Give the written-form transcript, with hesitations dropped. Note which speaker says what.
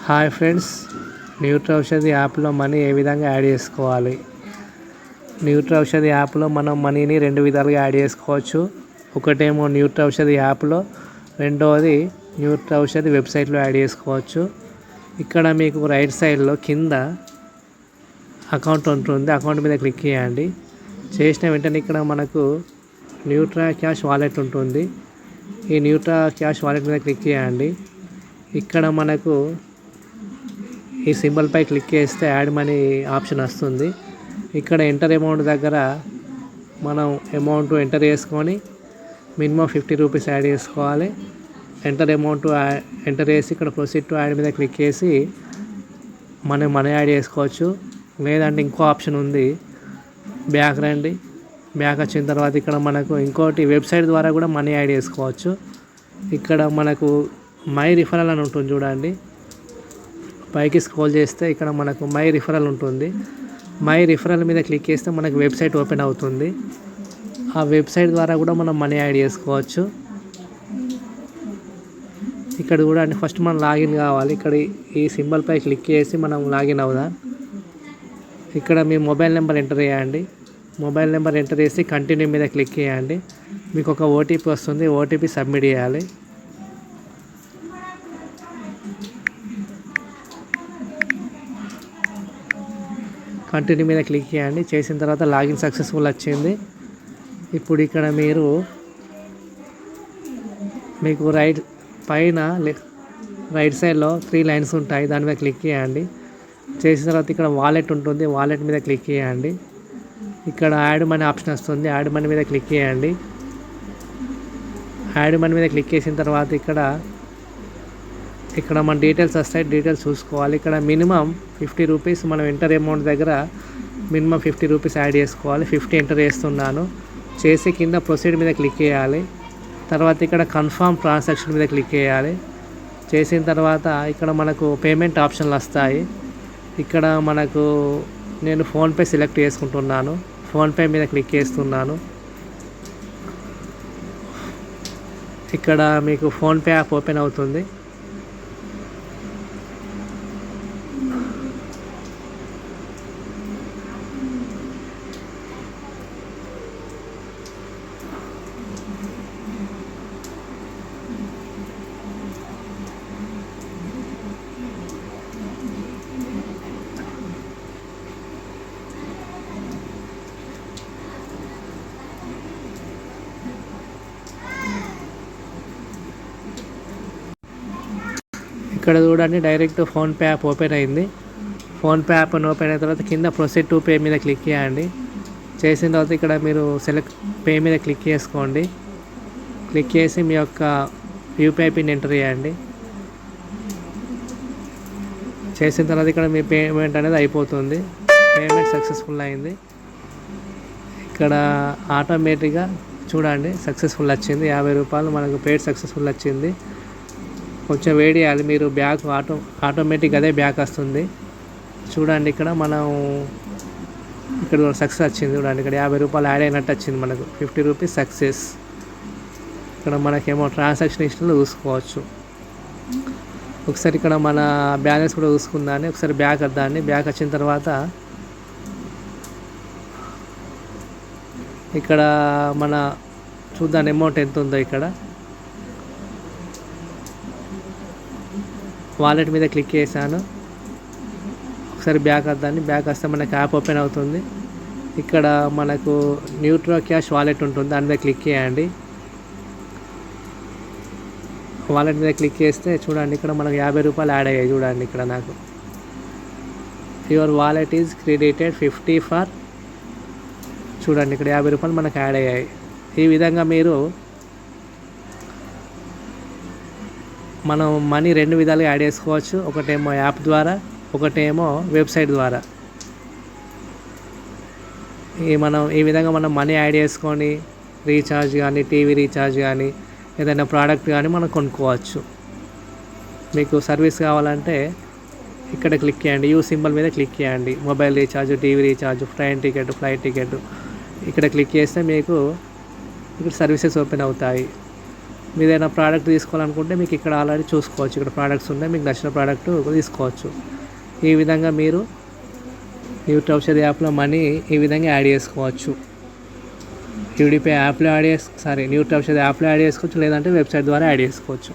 Speaker 1: Hi friends, న్యూట్రౌషధి యాప్లో money ఏ విధంగా add చేసుకోవాలి? న్యూట్రౌషధి యాప్లో మనం మనీని రెండు విధాలుగా యాడ్ చేసుకోవచ్చు. ఒకటేమో న్యూట్రౌషధి యాప్లో, రెండవది న్యూట్రౌషధి వెబ్సైట్లో యాడ్ చేసుకోవచ్చు. ఇక్కడ మీకు రైట్ సైడ్లో కింద అకౌంట్ ఉంటుంది. అకౌంట్ మీద క్లిక్ చేయండి. చేసిన వెంటనే ఇక్కడ మనకు న్యూట్రా క్యాష్ వాలెట్ ఉంటుంది. ఈ న్యూట్రా క్యాష్ వాలెట్ మీద క్లిక్ చేయండి. ఇక్కడ మనకు ఈ సింబల్పై క్లిక్ చేస్తే యాడ్ మనీ ఆప్షన్ వస్తుంది. ఇక్కడ ఎంటర్ అమౌంట్ దగ్గర మనం అమౌంట్ ఎంటర్ చేసుకొని మినిమం 50 రూపీస్ యాడ్ చేసుకోవాలి. ఎంటర్ అమౌంట్ ఎంటర్ చేసి ఇక్కడ ప్రొసీడ్ టు యాడ్ మీద క్లిక్ చేసి మనం మనీ యాడ్ చేసుకోవచ్చు. లేదంటే ఇంకో ఆప్షన్ ఉంది, బ్యాక్ రండి. బ్యాక్ వచ్చిన తర్వాత ఇక్కడ మనకు ఇంకోటి వెబ్సైట్ ద్వారా కూడా మనీ యాడ్ చేసుకోవచ్చు. ఇక్కడ మనకు మై రిఫరల్ అని ఉంటుంది చూడండి. పైకి స్క్రోల్ చేస్తే ఇక్కడ మనకు మై రిఫరల్ ఉంటుంది. మై రిఫరల్ మీద క్లిక్ చేస్తే మనకు వెబ్సైట్ ఓపెన్ అవుతుంది. ఆ వెబ్సైట్ ద్వారా కూడా మనం మనీ యాడ్ చేసుకోవచ్చు. ఇక్కడ చూడండి, ఫస్ట్ మనం లాగిన్ కావాలి. ఇక్కడ ఈ సింబల్పై క్లిక్ చేసి మనం లాగిన్ అవుదాం. ఇక్కడ మీ మొబైల్ నెంబర్ ఎంటర్ చేయండి. మొబైల్ నెంబర్ ఎంటర్ చేసి కంటిన్యూ మీద క్లిక్ చేయండి. మీకు ఒక ఓటీపీ వస్తుంది. ఓటీపీ సబ్మిట్ చేయాలి. కంటిన్యూ మీద క్లిక్ చేయండి. చేసిన తర్వాత లాగిన్ సక్సెస్ఫుల్ వచ్చింది. ఇప్పుడు ఇక్కడ మీకు పైన రైట్ సైడ్లో 3 లైన్స్ ఉంటాయి. దాని మీద క్లిక్ చేయండి. చేసిన తర్వాత ఇక్కడ వాలెట్ ఉంటుంది. వాలెట్ మీద క్లిక్ చేయండి. ఇక్కడ యాడ్ మనీ ఆప్షన్ వస్తుంది. యాడ్ మనీ మీద క్లిక్ చేయండి. యాడ్ మనీ మీద క్లిక్ చేసిన తర్వాత ఇక్కడ మన డీటెయిల్స్ వస్తాయి. డీటెయిల్స్ చూసుకోవాలి. ఇక్కడ మినిమం 50 రూపీస్ మనం ఎంటర్ అమౌంట్ దగ్గర మినిమం 50 రూపీస్ యాడ్ చేసుకోవాలి. 50 ఎంటర్ చేస్తున్నాను. చేసి కింద ప్రొసీడ్ మీద క్లిక్ చేయాలి. తర్వాత ఇక్కడ కన్ఫర్మ్ ట్రాన్సాక్షన్ మీద క్లిక్ చేయాలి. చేసిన తర్వాత ఇక్కడ మనకు పేమెంట్ ఆప్షన్లు వస్తాయి. ఇక్కడ నేను ఫోన్పే సెలెక్ట్ చేసుకుంటున్నాను. ఫోన్పే మీద క్లిక్ చేస్తున్నాను. ఇక్కడ మీకు ఫోన్పే యాప్ ఓపెన్ అవుతుంది. ఇక్కడ చూడండి, డైరెక్ట్ ఫోన్పే యాప్ ఓపెన్ అయింది. ఫోన్పే యాప్ ఓపెన్ అయిన తర్వాత కింద ప్రొసీడ్ టు పే మీద క్లిక్ చేయండి. చేసిన తర్వాత ఇక్కడ మీరు సెలెక్ట్ పే మీద క్లిక్ చేసుకోండి. క్లిక్ చేసి మీ యొక్క యూపీఐ పిన్ ఎంటర్ చేయండి. చేసిన తర్వాత ఇక్కడ మీ పేమెంట్ అనేది అయిపోతుంది. పేమెంట్ సక్సెస్ఫుల్ అయింది. ఇక్కడ ఆటోమేటిక్గా చూడండి సక్సెస్ఫుల్ వచ్చింది. 50 రూపాయలు మనకు పేడ్ సక్సెస్ఫుల్ వచ్చింది. కొంచెం వెయిట్ చేయాలి. మీరు బ్యాక్ ఆటోమేటిక్ అదే బ్యాక్ వస్తుంది. చూడండి, ఇక్కడ సక్సెస్ వచ్చింది. చూడండి, ఇక్కడ 50 రూపాయలు యాడ్ అయినట్టు వచ్చింది. మనకు 50 రూపీస్ సక్సెస్. ఇక్కడ మనకేమో ట్రాన్సాక్షన్ హిస్టరీలో చూసుకోవచ్చు. ఒకసారి ఇక్కడ మన బ్యాలెన్స్ కూడా చూసుకుందాన్ని. ఒకసారి బ్యాక్ వద్దాన్ని. బ్యాక్ వచ్చిన తర్వాత ఇక్కడ చూద్దాం అమౌంట్ ఎంత ఉందో. ఇక్కడ వాలెట్ మీద క్లిక్ చేశాను. ఒకసారి బ్యాక్ వద్దాన్ని. బ్యాక్ వస్తే మనకు యాప్ ఓపెన్ అవుతుంది. ఇక్కడ మనకు న్యూట్రా క్యాష్ వాలెట్ ఉంటుంది. దాని మీద క్లిక్ చేయండి. వాలెట్ మీద క్లిక్ చేస్తే చూడండి, ఇక్కడ మనకు 50 రూపాయలు యాడ్ అయ్యాయి. చూడండి, ఇక్కడ నాకు your wallet is credited 50 for. చూడండి, ఇక్కడ 50 రూపాయలు మనకు యాడ్ అయ్యాయి. ఈ విధంగా మనం మనీ రెండు విధాలుగా యాడ్ చేసుకోవచ్చు. ఒకటేమో యాప్ ద్వారా, ఒకటేమో వెబ్సైట్ ద్వారా. ఈ విధంగా మనం మనీ యాడ్ చేసుకొని రీఛార్జ్ కానీ, టీవీ రీఛార్జ్ కానీ, ఏదైనా ప్రోడక్ట్ కానీ మనం కొనుక్కోవచ్చు. మీకు సర్వీస్ కావాలంటే ఇక్కడ క్లిక్ చేయండి. యూ సింబల్ మీద క్లిక్ చేయండి. Mobile recharge, TV recharge, train ticket, flight ticket ఇక్కడ క్లిక్ చేస్తే మీకు ఇక్కడ సర్వీసెస్ ఓపెన్ అవుతాయి. మీరు ఏదైనా ప్రోడక్ట్ తీసుకోవాలనుకుంటే మీకు ఇక్కడ ఆల్రెడీ చూసుకోవచ్చు, ఇక్కడ ప్రోడక్ట్స్ ఉన్నాయి, మీకు నచ్చిన ప్రోడక్ట్ తీసుకోవచ్చు. ఈ విధంగా మీరు న్యూట్రీ ఔషధి యాప్లో మనీ ఈ విధంగా యాడ్ చేసుకోవచ్చు. యూడిపే యాప్లో న్యూట్రీ ఔషధి యాప్లో యాడ్ చేసుకోవచ్చు, లేదంటే వెబ్సైట్ ద్వారా యాడ్ చేసుకోవచ్చు.